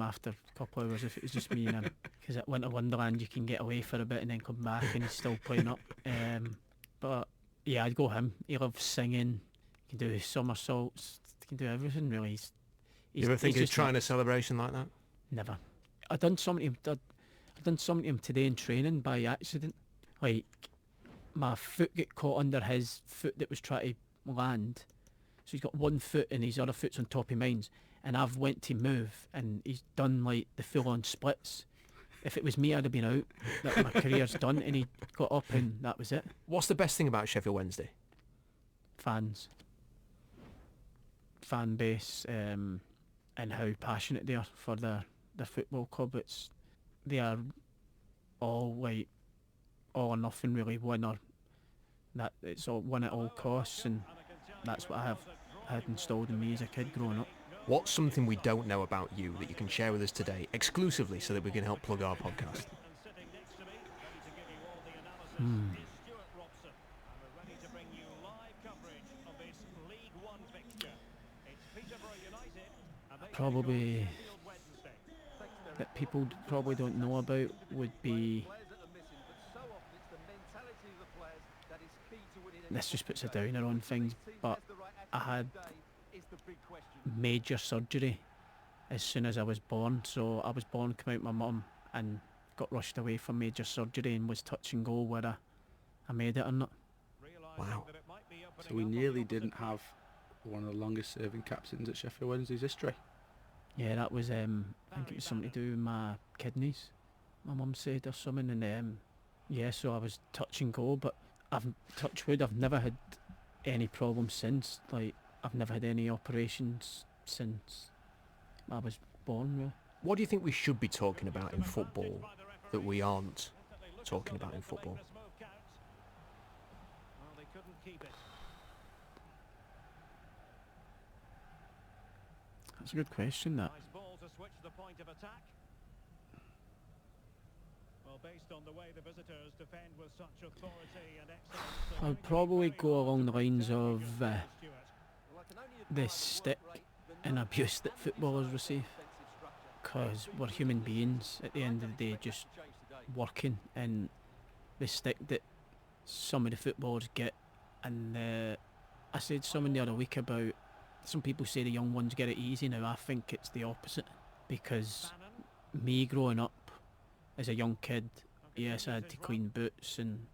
after a couple of hours if it was just me and him, because at Winter Wonderland you can get away for a bit and then come back and he's still playing up. But yeah, I'd go him. He loves singing, he can do somersaults, he can do everything really. You ever think of trying a celebration like that? Never. I done something to him today in training by accident. Like, my foot got caught under his foot that was trying to land. So he's got one foot and his other foot's on top of mine's. And I've went to move and he's done like the full on splits. If it was me, I'd have been out. That my career's done, and he got up and that was it. What's the best thing about Sheffield Wednesday? Fans. Fan base, and how passionate they are for their football club. They are all like all or nothing really, winner. That it's all win at all costs, and that's what I have had installed in me as a kid growing up. What's something we don't know about you that you can share with us today exclusively so that we can help plug our podcast? Probably that people probably don't know about would be, this just puts a downer on things, but I had major surgery as soon as I was born. So I was born, came out my mum and got rushed away for major surgery and was touch and go whether I made it or not. Wow. So we nearly didn't have one of the longest serving captains at Sheffield Wednesday's history. Yeah, that was I think it was something to do with my kidneys, my mum said, or something, and yeah, so I was touch and go, but touch wood, I've never had any problems since. Like, I've never had any operations since I was born, really. What do you think we should be talking about in football that we aren't talking about in football? That's a good question, that. I'd probably go along the lines of the stick and abuse that footballers receive, because we're human beings at the end of the day, just working, and the stick that some of the footballers get. And I said something the other week about, some people say the young ones get it easy. Now I think it's the opposite, because me growing up as a young kid, yes, I had to clean boots and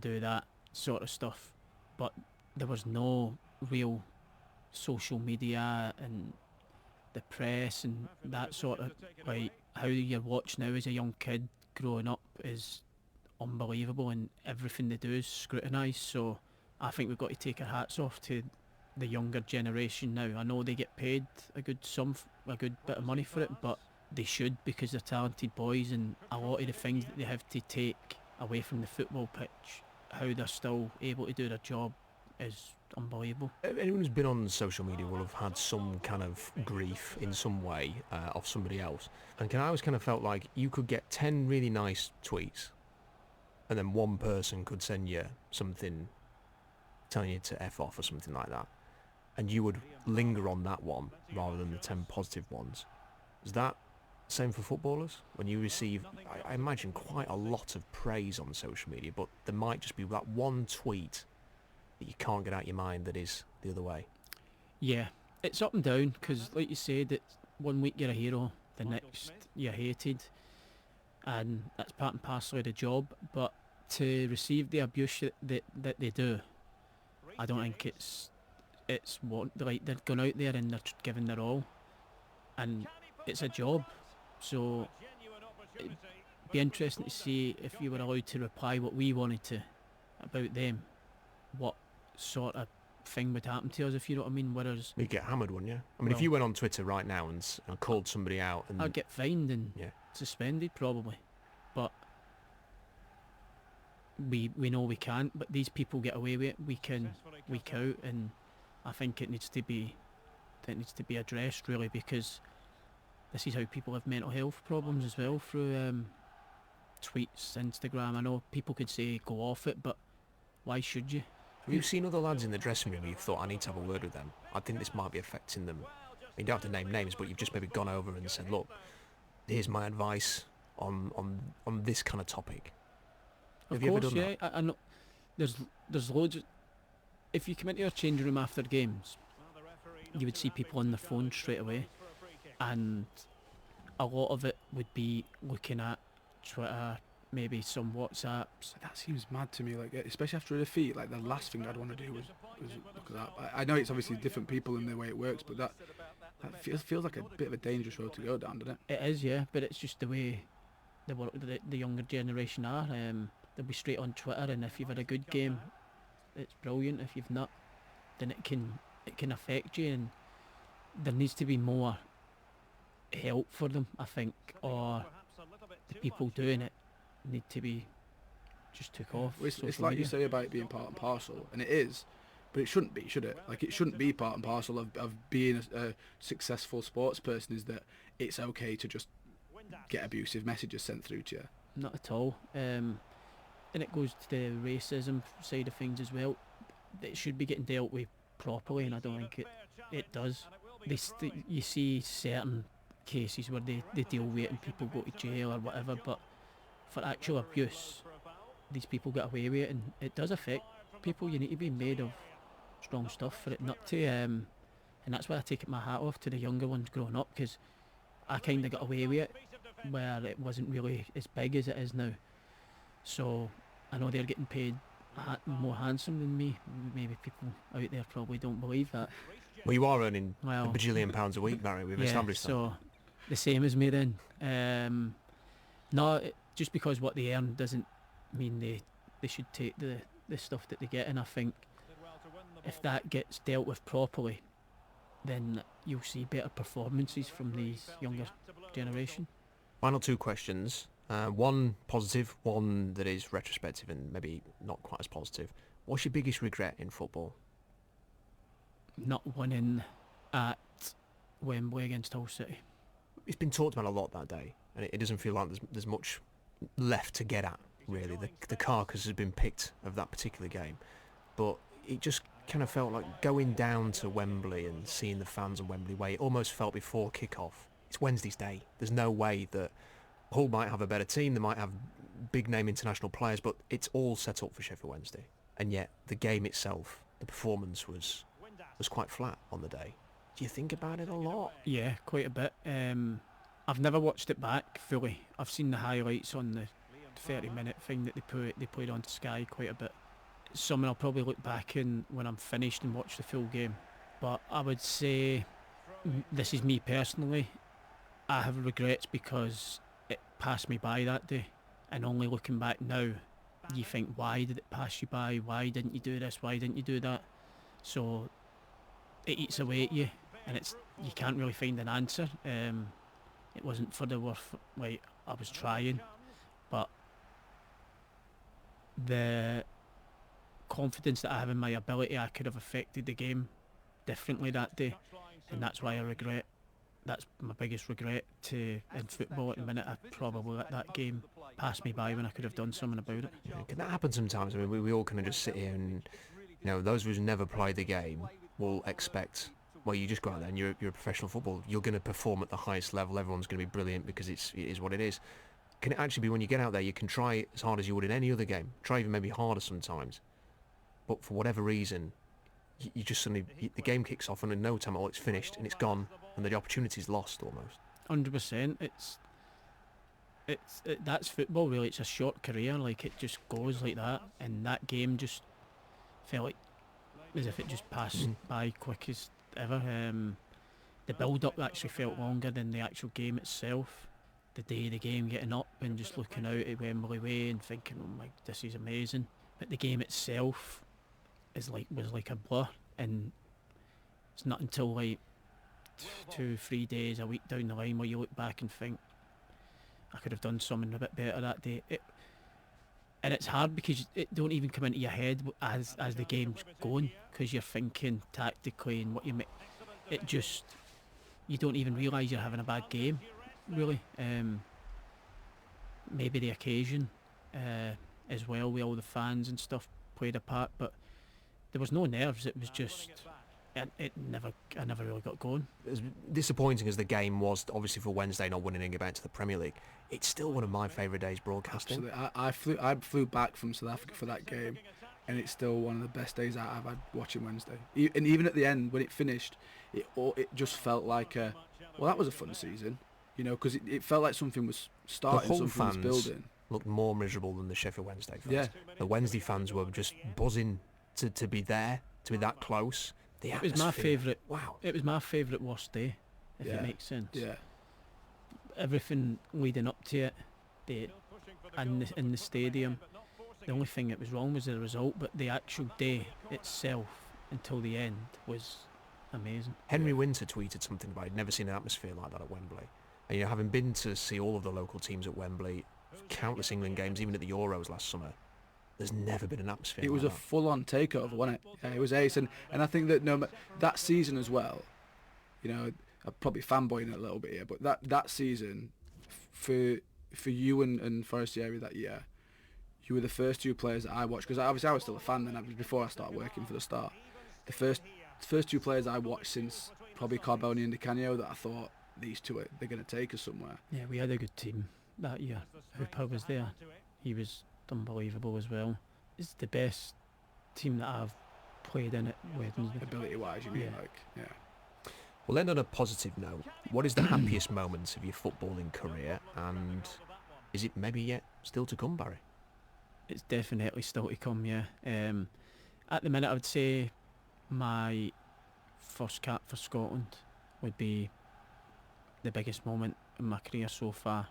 do that sort of stuff, but there was no real social media and the press and that sort of, like, how you're watched now as a young kid growing up is unbelievable, and everything they do is scrutinised. So I think we've got to take our hats off to the younger generation now. I know they get paid a good bit of money for it, but they should, because they're talented boys, and a lot of the things that they have to take away from the football pitch, how they're still able to do their job, is unbelievable. Anyone who's been on social media will have had some kind of grief in some way off somebody else, and I always kind of felt like you could get 10 really nice tweets and then one person could send you something telling you to F off or something like that, and you would linger on that one rather than the 10 positive ones. Is that same for footballers? When you receive, I imagine, quite a lot of praise on social media, but there might just be that one tweet that you can't get out of your mind that is the other way. Yeah, it's up and down, because like you said, it's one week you're a hero, the next you're hated, and that's part and parcel of the job. But to receive the abuse that they do, I don't think it's what, like, they're going out there and they're giving their all, and it's a job. So it'd be interesting to see if you were allowed to reply what we wanted to about them, what sort of thing would happen to us, if you know what I mean. Whereas you'd get hammered, wouldn't you? I mean, if you went on Twitter right now and called somebody out, and I'd get fined and suspended probably. But we know we can't, but these people get away with it week in, week out, and I think it needs to be addressed, really, because this is how people have mental health problems as well, through tweets, Instagram. I know people could say go off it, but why should you? Have you seen other lads in the dressing room where you thought, I need to have a word with them? I think this might be affecting them You don't have to name names, but you've just maybe gone over and said, look, here's my advice on this kind of topic. Of Have you ever course, done yeah. I know. There's loads. If you come into your changing room after games, you would see people on their phone straight away, and a lot of it would be looking at Twitter, maybe some WhatsApps. That seems mad to me, like especially after a defeat. Like the last thing I'd want to do was look at that. I know it's obviously different people and the way it works, but that feels like a bit of a dangerous road to go down, doesn't it? It is, yeah, but it's just the way the younger generation are. They'll be straight on Twitter, and if you've had a good game, it's brilliant. If you've not, then it can affect you, and there needs to be more help for them, I think, or the people doing it need to be just took off. Well, it's social like media. you say about it being part and parcel, and it is, but it shouldn't be, should it? Like it shouldn't be part and parcel of being a successful sports person, is that it's okay to just get abusive messages sent through to you. Not at all. And it goes to the racism side of things as well. It should be getting dealt with properly, and I don't think it does. You see certain cases where they deal with it and people go to jail or whatever, but for actual abuse, these people get away with it, and it does affect people. You need to be made of strong stuff for it not to. And that's why I take my hat off to the younger ones growing up, because I kind of got away with it where it wasn't really as big as it is now. So I know they're getting paid more handsome than me. Maybe people out there probably don't believe that. Well, you are earning a Well, bajillion pounds a week, Barry. We've yeah, established that. so the same as me then. Just because what they earn doesn't mean they should take the stuff that they get, and I think if that gets dealt with properly, then you'll see better performances from these younger generation. Final two questions. One positive, one that is retrospective and maybe not quite as positive. What's your biggest regret in football? Not winning at Wembley against Hull City. It's been talked about a lot that day, and it doesn't feel like there's much left to get at, really. The carcass has been picked of that particular game, but it just kind of felt like going down to Wembley and seeing the fans on Wembley Way. It almost felt before kick-off. It's Wednesday's day. There's no way that Hull might have a better team, they might have big-name international players, but it's all set up for Sheffield Wednesday. And yet, the game itself, the performance was quite flat on the day. Do you think about it a lot? Yeah, quite a bit. I've never watched it back fully. I've seen the highlights on the 30-minute thing that they played on Sky quite a bit. It's something I'll probably look back in when I'm finished and watch the full game. But I would say, this is me personally, I have regrets because it passed me by that day. And only looking back now, you think, why did it pass you by? Why didn't you do this? Why didn't you do that? So it eats away at you, and you can't really find an answer. It wasn't for the worth. Like, I was trying, but the confidence that I have in my ability, I could have affected the game differently that day, and that's why I regret. That's my biggest regret in football at the minute. I probably let that game pass me by when I could have done something about it. Yeah, can that happen sometimes? I mean, we all kind of just sit here and, those who's never played the game will expect, well, you just go out there and you're a professional footballer. You're going to perform at the highest level. Everyone's going to be brilliant because it is what it is. Can it actually be when you get out there, you can try as hard as you would in any other game, try even maybe harder sometimes, but for whatever reason, you just suddenly, the game kicks off and in no time at all it's finished and it's gone and the opportunity's lost almost. 100%. That's football really. It's a short career. Like, it just goes like that, and that game just felt like as if it just passed by quick as ever. The build-up actually felt longer than the actual game itself. The day of the game, getting up and just looking out at Wembley Way and thinking, oh my, this is amazing. But the game itself was like a blur, and it's not until like 2-3 days, a week down the line, where you look back and think, I could have done something a bit better that day. And it's hard because it don't even come into your head as the game's going, because you're thinking tactically and what you make. It just, you don't even realise you're having a bad game, really. Maybe the occasion as well, with all the fans and stuff, played a part, but there was no nerves. It was just And I never really got going. As disappointing as the game was, obviously for Wednesday not winning and getting back to the Premier League, it's still one of my favourite days broadcasting. Absolutely. I flew back from South Africa for that game, and it's still one of the best days I've had watching Wednesday. And even at the end, when it finished, it just felt like that was a fun season, because it felt like something was starting, the Hull something was building. Looked more miserable than the Sheffield Wednesday fans. Yeah. The Wednesday fans were just buzzing to be there, to be that close. It was my favourite. Wow. It was my favourite worst day, if it makes sense. Yeah. Everything leading up to it, in the stadium. The only thing that was wrong was the result, but the actual day itself until the end was amazing. Henry Winter tweeted something about he'd never seen an atmosphere like that at Wembley. And having been to see all of the local teams at Wembley, countless England games, even at the Euros last summer, there's never been an atmosphere. It was like a full-on takeover, wasn't it? Yeah, it was ace, and I think that that season as well. I'm probably fanboying it a little bit here, but that season, for you and Forestieri that year, you were the first two players that I watched, because obviously I was still a fan then. It was before I started working for the Star. The first two players I watched since probably Carboni and Di Canio that I thought these two they're going to take us somewhere. Yeah, we had a good team that year. Hooper was there. He was unbelievable as well. It's the best team that I've played in at Wednesday. Ability-wise, you mean, yeah. Well, then on a positive note, what is the happiest moment of your footballing career, and is it maybe yet still to come, Barry? It's definitely still to come, yeah. At the minute, I would say my first cap for Scotland would be the biggest moment in my career so far,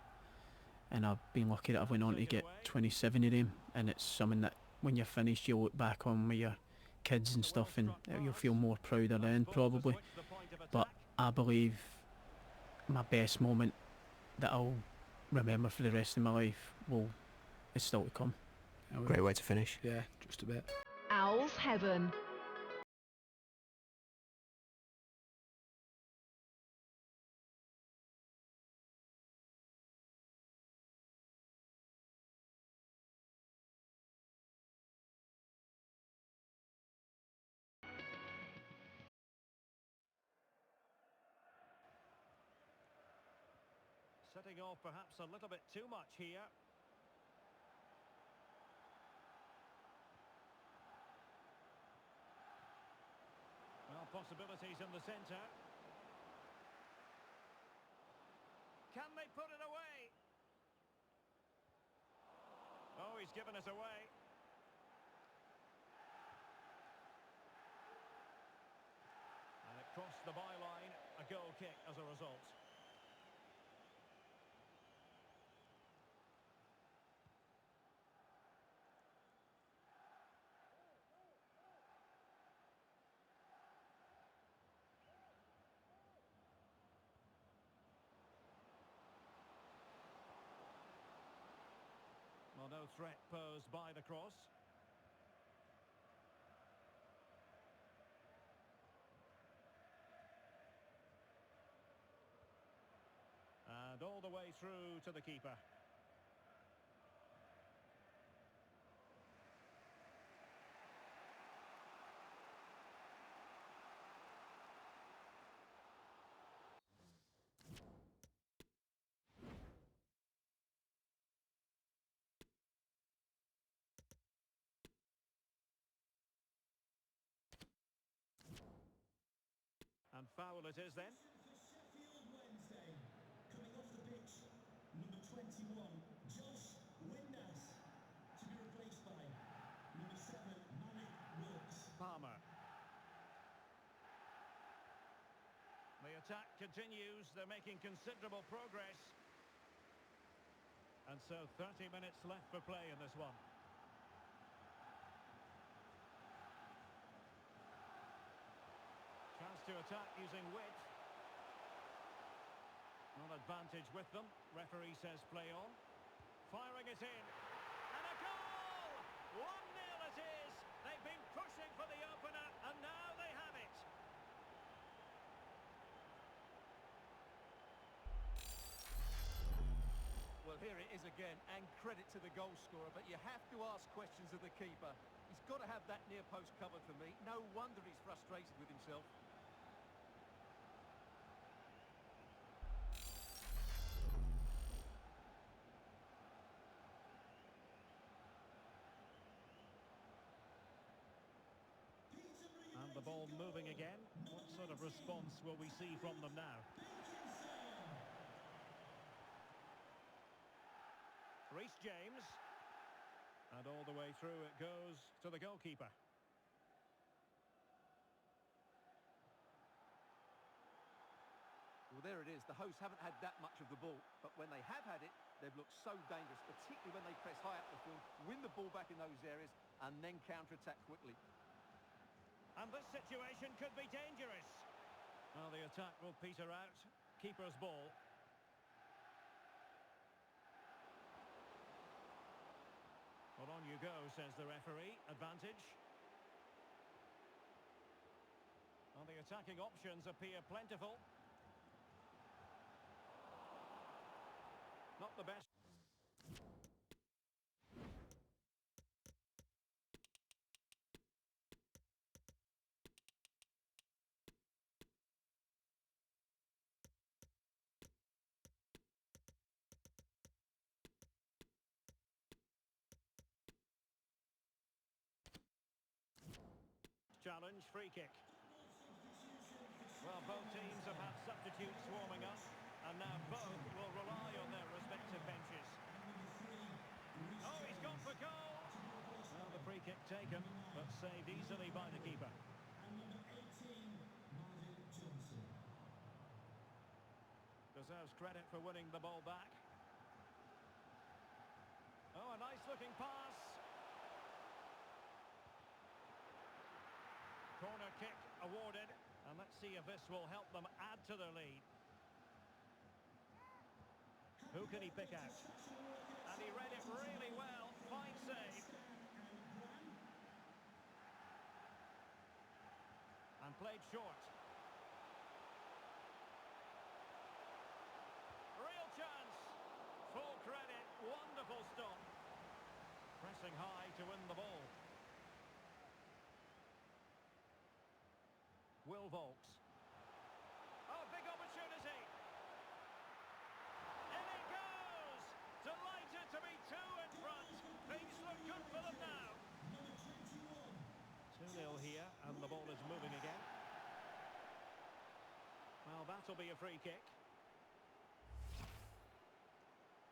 and I've been lucky that I've went on to get 27 of them, and it's something that when you're finished you'll look back on with your kids and stuff, and you'll feel more prouder then probably. But I believe my best moment that I'll remember for the rest of my life is still to come. Great way to finish. Yeah, just a bit. Owl's Heaven. Setting off perhaps a little bit too much here. Well, possibilities in the centre. Can they put it away? Oh, he's given us away. And it crossed the byline, a goal kick as a result. Well, no threat posed by the cross. And all the way through to the keeper. And foul it is then. Sheffield Wednesday, coming off the pitch, number 21, Josh Windass, to be replaced by number 7, Malik Wilkes. Palmer. The attack continues. They're making considerable progress. And so 30 minutes left for play in this one. Chance to attack using width. Not advantage with them. Referee says play on. Firing it in. And a goal! 1-0 it is. They've been pushing for the opener, and now they have it. Well, here it is again, and credit to the goal scorer, but you have to ask questions of the keeper. He's got to have that near post covered for me. No wonder he's frustrated with himself. And the ball moving again. What sort of response will we see from them now? Reece James. And all the way through it goes to the goalkeeper. Well, there it is. The hosts haven't had that much of the ball, but when they have had it, they've looked so dangerous, particularly when they press high up the field, win the ball back in those areas, and then counter-attack quickly. And this situation could be dangerous. Well, the attack will peter out. Keeper's ball. Well, on you go, says the referee. Advantage. Well, the attacking options appear plentiful. Not the best. Challenge, free kick. Well, both teams have had substitutes warming up, and now both will rely on their respective benches. Oh, he's gone for goal! Well, the free kick taken, but saved easily by the keeper. And number 18, Marvin Johnson. Deserves credit for winning the ball back. Oh, a nice-looking pass. Corner kick awarded, and let's see if this will help them add to their lead. Who can he pick out? And he read it really well. Fine save. And played short. Real chance. Full credit. Wonderful stop. Pressing high to win the ball. Will Volks. Oh, big opportunity. In it goes! Delighted to be two in front. Things look good for them now. 2-0 here, and the ball is moving again. Well, that'll be a free kick.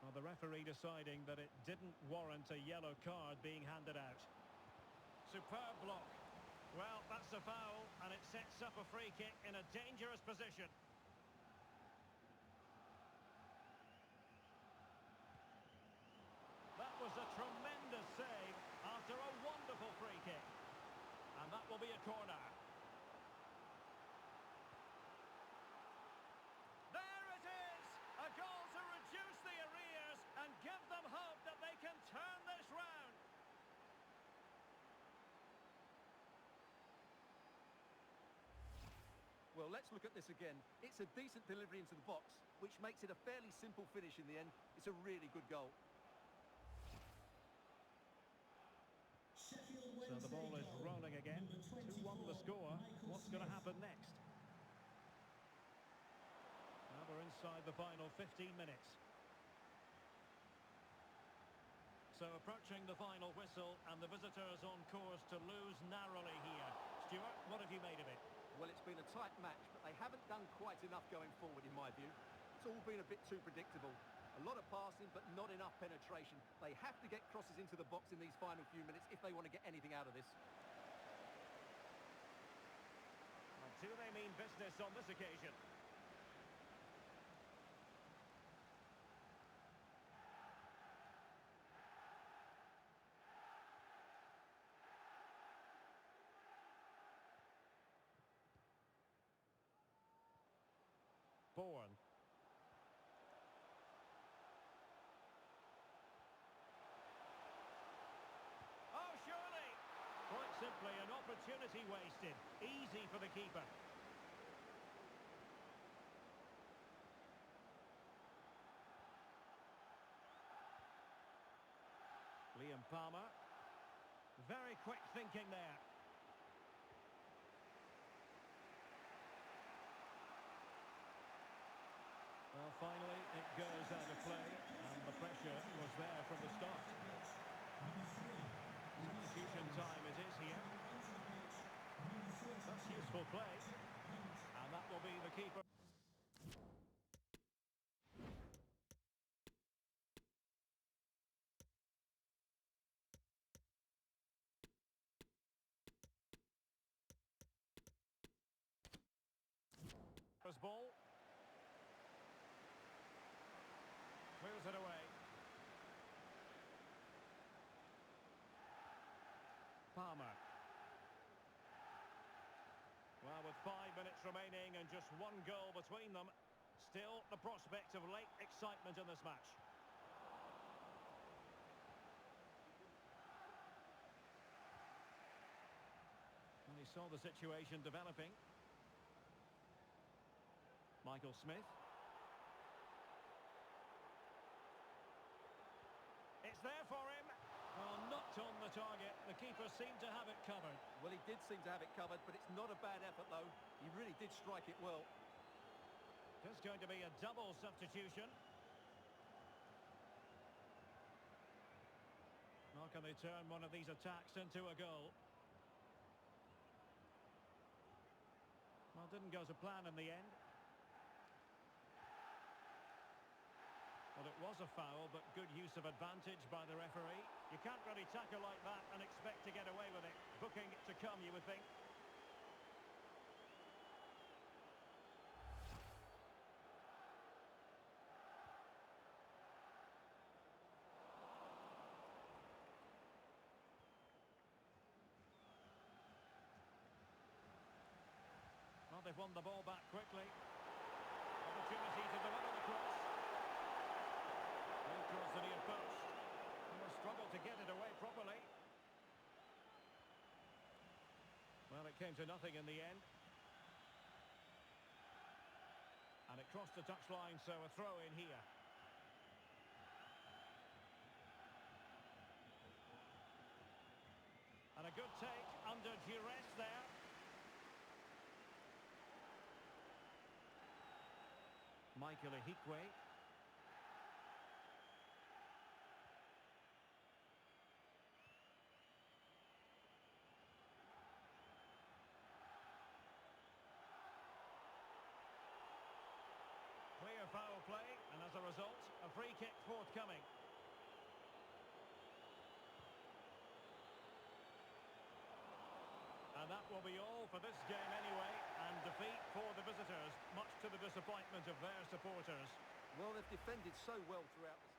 Well, the referee deciding that it didn't warrant a yellow card being handed out. Superb block. Well, that's a foul, and it sets up a free kick in a dangerous position. That was a tremendous save after a wonderful free kick. And that will be a corner. There it is! A goal to reduce the arrears and give them hope that they can turn this round. Well, let's look at this again. It's a decent delivery into the box, which makes it a fairly simple finish in the end. It's a really good goal. So the ball is rolling again. 2-1 the score. What's going to happen next? Now we're inside the final 15 minutes. So approaching the final whistle, and the visitors on course to lose narrowly here. Stuart, what have you made of it? Well, it's been a tight match, but they haven't done quite enough going forward, in my view. It's all been a bit too predictable. A lot of passing, but not enough penetration. They have to get crosses into the box in these final few minutes if they want to get anything out of this. And do they mean business on this occasion? Bourne. Oh, surely! Quite simply, an opportunity wasted. Easy for the keeper. Liam Palmer. Very quick thinking there. Well, finally, it goes out of play, and the pressure was there from the start. Substitution time it is here. That's useful play, and that will be the keeper. Ball. Clears it away. Palmer. Well, with 5 minutes remaining and just one goal between them, still the prospect of late excitement in this match. And he saw the situation developing. Michael Smith. It's there for him. Well, not on the target. The keeper seemed to have it covered. Well, he did seem to have it covered, but it's not a bad effort, though. He really did strike it well. There's going to be a double substitution. How can they turn one of these attacks into a goal? Well, didn't go to plan in the end. Well, it was a foul, but good use of advantage by the referee. You can't really tackle like that and expect to get away with it. Booking it to come, you would think. Well, they've won the ball back quickly. Opportunity to deliver the cross. Towards the near post. He will struggle to get it away properly. Well, it came to nothing in the end. And it crossed the touchline, so a throw in here. And a good take under duress there. Michael Ihikwe. Clear foul play, and as a result, a free kick forthcoming. And that will be all for this game anyway, and defeat for the visitors, much to the disappointment of their supporters. Well, they've defended so well throughout the